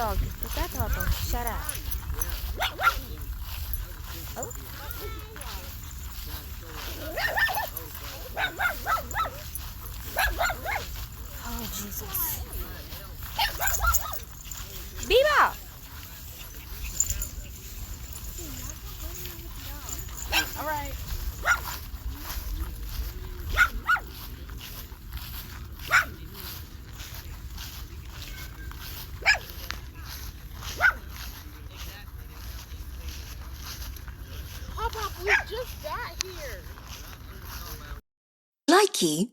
dog. Is that Toto? Shut up. Oh. Oh, Jesus. Biba! All right. Papa, we just got here. Likey